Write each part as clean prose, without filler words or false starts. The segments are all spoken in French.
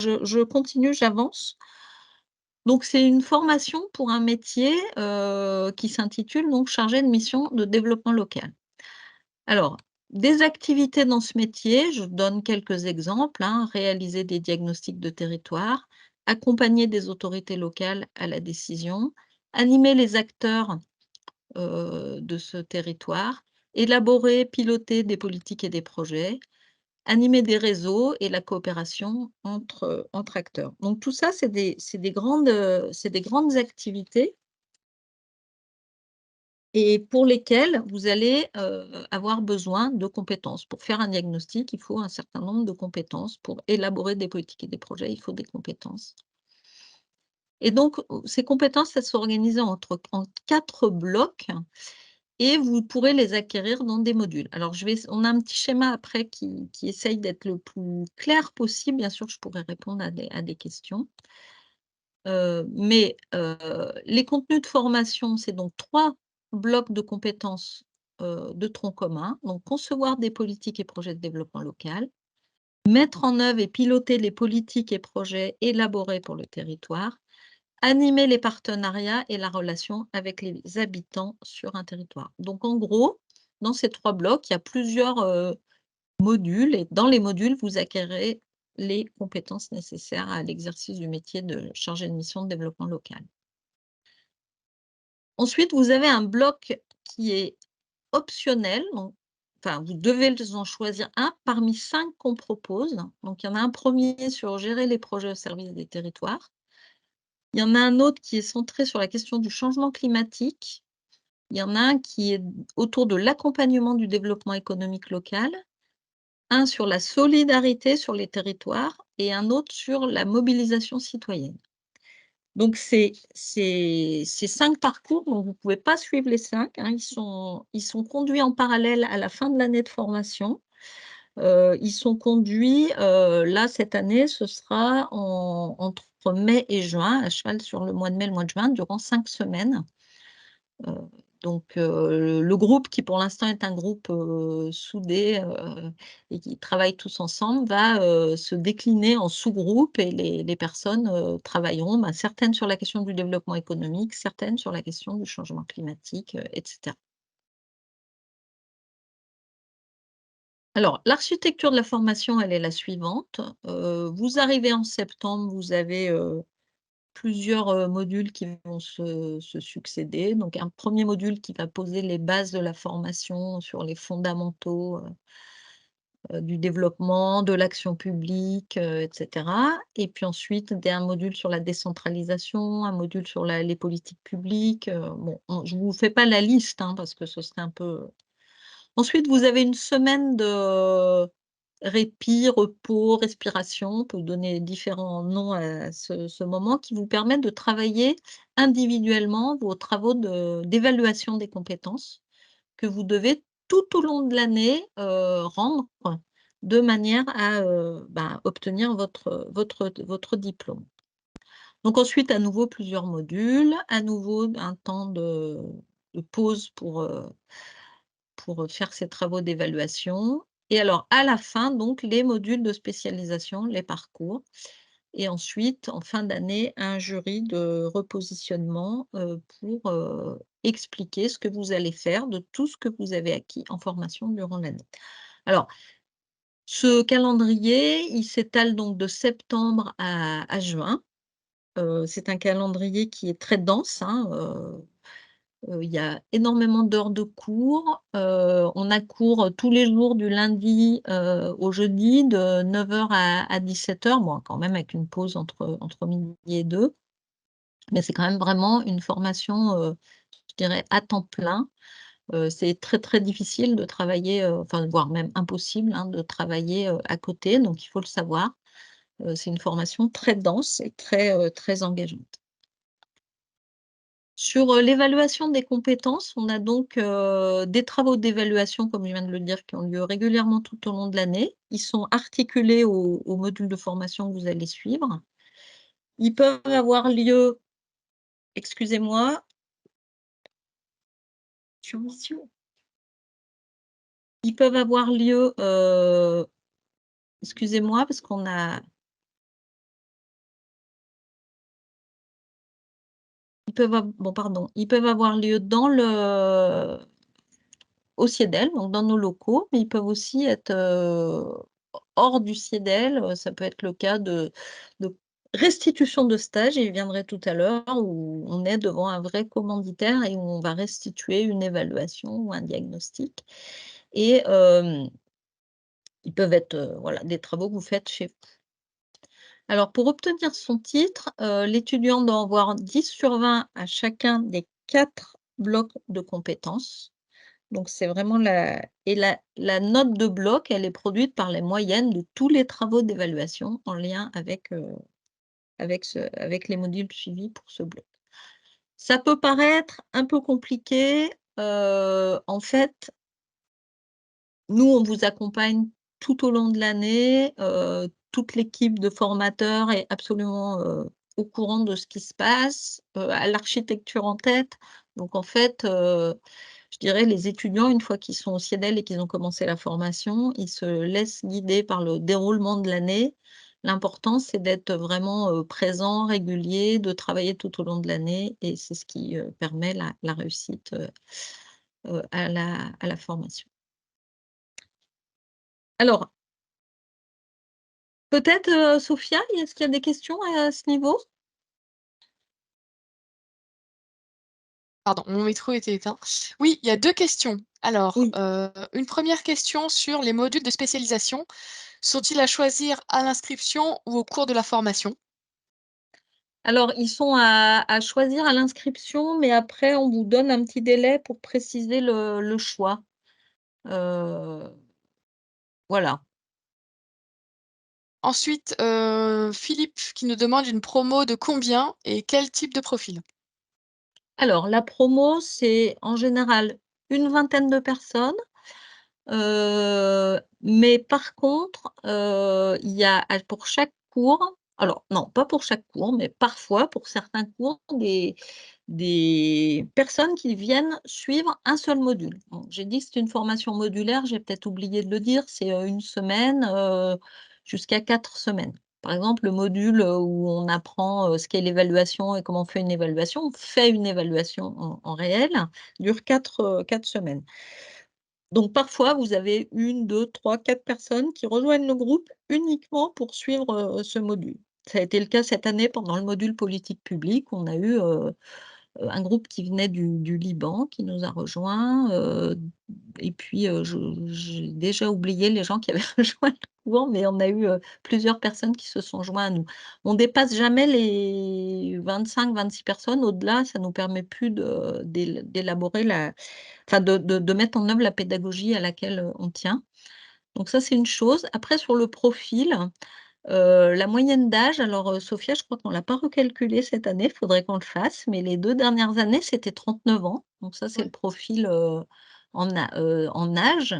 Je continue, j'avance. Donc c'est une formation pour un métier, qui s'intitule donc chargé de mission de développement local. Alors, des activités dans ce métier, je donne quelques exemples, hein, réaliser des diagnostics de territoire, accompagner des autorités locales à la décision, animer les acteurs, de ce territoire, élaborer, piloter des politiques et des projets, animer des réseaux et la coopération entre acteurs. Donc tout ça, c'est des grandes activités et pour lesquelles vous allez, avoir besoin de compétences. Pour faire un diagnostic, il faut un certain nombre de compétences. Pour élaborer des politiques et des projets, il faut des compétences. Et donc, ces compétences, elles sont organisées en 4 blocs et vous pourrez les acquérir dans des modules. Alors on a un petit schéma après qui essaye d'être le plus clair possible. Bien sûr, je pourrais répondre à des questions. Les contenus de formation, c'est donc 3 blocs de compétences, de tronc commun. Donc concevoir des politiques et projets de développement local, mettre en œuvre et piloter les politiques et projets élaborés pour le territoire, animer les partenariats et la relation avec les habitants sur un territoire. Donc en gros, dans ces 3 blocs, il y a plusieurs, modules et dans les modules, vous acquérez les compétences nécessaires à l'exercice du métier de chargé de mission de développement local. Ensuite, vous avez un bloc qui est optionnel, donc enfin, vous devez en choisir un parmi 5 qu'on propose. Donc il y en a un premier sur gérer les projets au service des territoires. Il y en a un autre qui est centré sur la question du changement climatique. Il y en a un qui est autour de l'accompagnement du développement économique local, un sur la solidarité sur les territoires et un autre sur la mobilisation citoyenne. Donc c'est 5 parcours, donc vous ne pouvez pas suivre les 5, hein, ils sont conduits en parallèle à la fin de l'année de formation. Ils sont conduits, là cette année, ce sera entre mai et juin, à cheval sur le mois de mai, le mois de juin, durant 5 semaines. Heu, le groupe qui pour l'instant est un groupe, soudé, et qui travaille tous ensemble va, se décliner en sous-groupes et les personnes, travailleront, bah, certaines sur la question du développement économique, certaines sur la question du changement climatique, et cetera. Alors l'architecture de la formation, elle est la suivante. Vous arrivez en septembre, vous avez, plusieurs, modules qui vont se succéder. Donc un premier module qui va poser les bases de la formation sur les fondamentaux, du développement, de l'action publique, et cetera. Et puis ensuite, un module sur la décentralisation, un module sur les politiques publiques, bon, je ne vous fais pas la liste, hein, parce que ce serait un peu. Ensuite, vous avez une semaine de répit, repos, respiration, on peut donner différents noms à ce moment qui vous permet de travailler individuellement vos travaux d'évaluation des compétences que vous devez tout au long de l'année, rendre de manière à, obtenir votre diplôme. Donc ensuite, à nouveau plusieurs modules, à nouveau un temps de pause pour faire ces travaux d'évaluation et alors à la fin donc les modules de spécialisation, les parcours et ensuite en fin d'année un jury de repositionnement, pour, expliquer ce que vous allez faire de tout ce que vous avez acquis en formation durant l'année. Alors ce calendrier, il s'étale donc de septembre à juin. C'est un calendrier qui est très dense, hein, il y a énormément d'heures de cours. On a cours, tous les jours du lundi, au jeudi de 9h à 17h, bon quand même avec une pause entre midi et 2. Mais c'est quand même vraiment une formation, je dirais à temps plein. C'est très, très difficile de travailler, enfin voire même impossible, hein, de travailler, à côté, donc il faut le savoir. C'est une formation très dense et très engageante. Sur, l'évaluation des compétences, on a donc, des travaux d'évaluation, comme je viens de le dire, qui ont lieu régulièrement tout au long de l'année. Ils sont articulés aux modules de formation que vous allez suivre. Ils peuvent avoir lieu excusez-moi, je suis en mission. Ils peuvent avoir lieu, excusez-moi parce qu'on a ils peuvent avoir lieu au CIEDEL, donc dans nos locaux, mais ils peuvent aussi être, hors du CIEDEL, ça peut être le cas de restitution de stage, j'y viendrai tout à l'heure, où on est devant un vrai commanditaire et où on va restituer une évaluation ou un diagnostic et ils peuvent être, voilà, des travaux que vous faites chez vous. Alors pour obtenir son titre, l'étudiant doit avoir 10/20 à chacun des 4 blocs de compétences. Donc c'est vraiment la note de bloc, elle est produite par les moyennes de tous les travaux d'évaluation en lien avec les modules suivis pour ce bloc. Ça peut paraître un peu compliqué, en fait, nous, on vous accompagne tout au long de l'année, toute l'équipe de formateurs est absolument, au courant de ce qui se passe, a l'architecture en tête. Donc en fait, je dirais les étudiants, une fois qu'ils sont au CIEDEL et qu'ils ont commencé la formation, ils se laissent guider par le déroulement de l'année. L'important, c'est d'être vraiment, présent, régulier, de travailler tout au long de l'année et c'est ce qui, permet la réussite, à la formation. Alors, peut-être, Sophia, est-ce qu'il y a des questions à ce niveau? Pardon, mon micro était éteint. Oui, il y a 2 questions. Alors, Oui. une première question sur les modules de spécialisation. Sont-ils à choisir à l'inscription ou au cours de la formation? Alors, ils sont à choisir à l'inscription, mais après on vous donne un petit délai pour préciser le choix. Heu, voilà. Ensuite, Philippe qui nous demande une promo de combien et quel type de profil? Alors la promo, c'est en général une vingtaine de personnes. Mais par contre, il y a pour chaque cours alors non, pas pour chaque cours, mais parfois pour certains cours, des personnes qui viennent suivre un seul module. Bon, j'ai dit que c'est une formation modulaire, j'ai peut-être oublié de le dire, c'est, 1 semaine, jusqu'à 4 semaines. Par exemple, le module, où on apprend, ce qu'est l'évaluation et comment on fait une évaluation, on fait une évaluation en réel, dure 4 semaines. Donc parfois, vous avez une, deux, trois, 4 personnes qui rejoignent le groupe uniquement pour suivre, ce module. Ça a été le cas cette année pendant le module politique publique. On a eu, un groupe qui venait du Liban qui nous a rejoints, et puis, j'ai déjà oublié les gens qui avaient rejoint le cours, mais on a eu, plusieurs personnes qui se sont joints à nous. On dépasse jamais les 25-26 personnes. Au-delà, ça nous permet plus d'élaborer enfin de mettre en œuvre la pédagogie à laquelle, on tient. Donc ça, c'est une chose. Après sur le profil, la moyenne d'âge, alors, Sophia, je crois qu'on l'a pas recalculé cette année, il faudrait qu'on le fasse, mais les 2 dernières années, c'était 39 ans. Donc ça, c'est le Ouais. profil, en âge.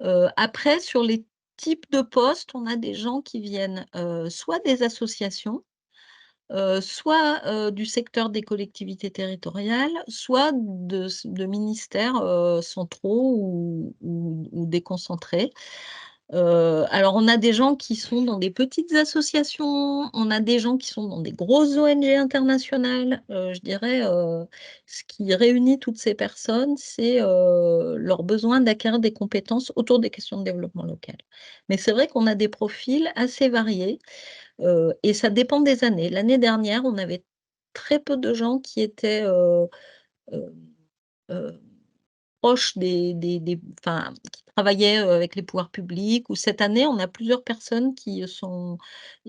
Après sur les types de postes, on a des gens qui viennent, soit des associations, soit, du secteur des collectivités territoriales, soit de ministères, centraux ou déconcentrés. Alors on a des gens qui sont dans des petites associations, on a des gens qui sont dans des grosses ONG internationales. Je dirais, ce qui réunit toutes ces personnes, c'est, leur besoin d'acquérir des compétences autour des questions de développement local. Mais c'est vrai qu'on a des profils assez variés. Et ça dépend des années. L'année dernière, on avait très peu de gens qui étaient, heu heu, proches enfin, qui travaillaient, avec les pouvoirs publics ou cette année, on a plusieurs personnes qui sont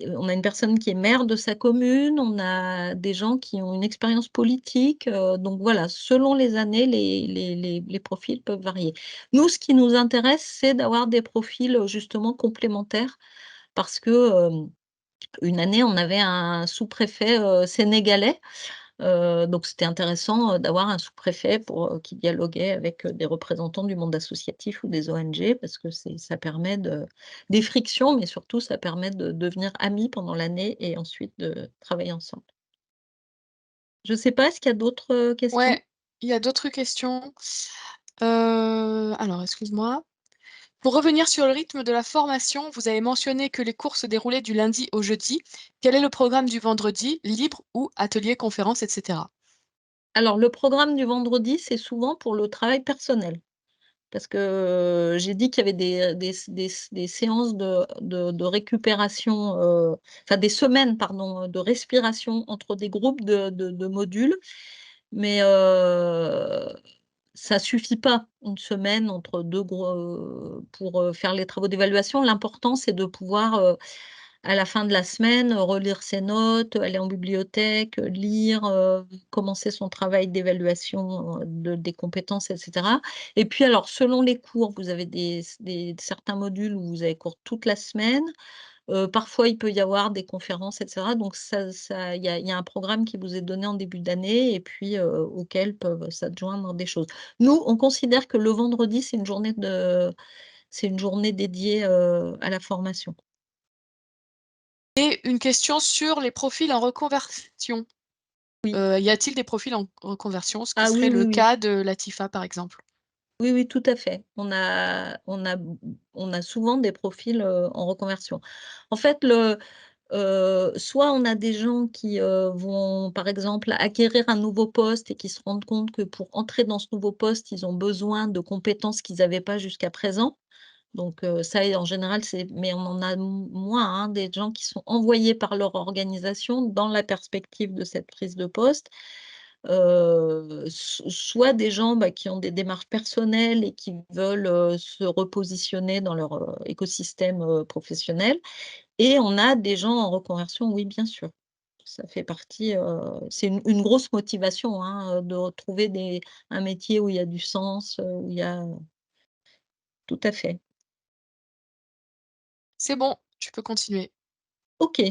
on a une personne qui est maire de sa commune, on a des gens qui ont une expérience politique, donc voilà, selon les années, les profils peuvent varier. Nous, ce qui nous intéresse, c'est d'avoir des profils, justement complémentaires parce que, une année, on avait un sous-préfet, sénégalais, donc c'était intéressant, d'avoir un sous-préfet pour, qui dialoguait avec, des représentants du monde associatif ou des ONG parce que ça permet des frictions, mais surtout ça permet de devenir amis pendant l'année et ensuite de travailler ensemble. Je ne sais pas, est-ce qu'il y a d'autres, questions? Ouais, il y a d'autres questions. Alors excuse-moi. Pour revenir sur le rythme de la formation, vous avez mentionné que les cours se déroulaient du lundi au jeudi. Quel est le programme du vendredi, libre ou atelier, conférence, et cetera? Alors le programme du vendredi, c'est souvent pour le travail personnel. Parce que, j'ai dit qu'il y avait des séances de récupération, enfin des semaines pardon, de respiration entre des groupes de modules, mais ça suffit pas, une semaine entre 2 pour, faire les travaux d'évaluation. L'important, c'est de pouvoir, à la fin de la semaine, relire ses notes, aller en bibliothèque, lire, commencer son travail d'évaluation, des compétences et cetera. Et puis alors selon les cours, vous avez des certains modules où vous avez cours toute la semaine. Parfois, il peut y avoir des conférences et cetera, donc il y a un programme qui vous est donné en début d'année et puis, auquel peuvent s'adjoindre des choses. Nous, on considère que le vendredi, c'est une journée dédiée, à la formation. Et une question sur les profils en reconversion. Oui. Y a-t-il des profils en reconversion? Ce qui Ah oui, serait oui, le oui. cas de Latifa, par exemple. Oui, oui, tout à fait. On a souvent des profils, en reconversion. En fait, soit on a des gens qui, vont, par exemple, acquérir un nouveau poste et qui se rendent compte que pour entrer dans ce nouveau poste, ils ont besoin de compétences qu'ils n'avaient pas jusqu'à présent. Donc, ça et en général, mais on en a moins, hein, des gens qui sont envoyés par leur organisation dans la perspective de cette prise de poste. Soit des gens, bah, qui ont des démarches personnelles et qui veulent, se repositionner dans leur, écosystème, professionnel, et on a des gens en reconversion, oui, bien sûr. Ça fait partie, c'est une grosse motivation, hein, de retrouver un métier où il y a du sens, où il y a tout à fait. C'est bon, tu peux continuer. OK.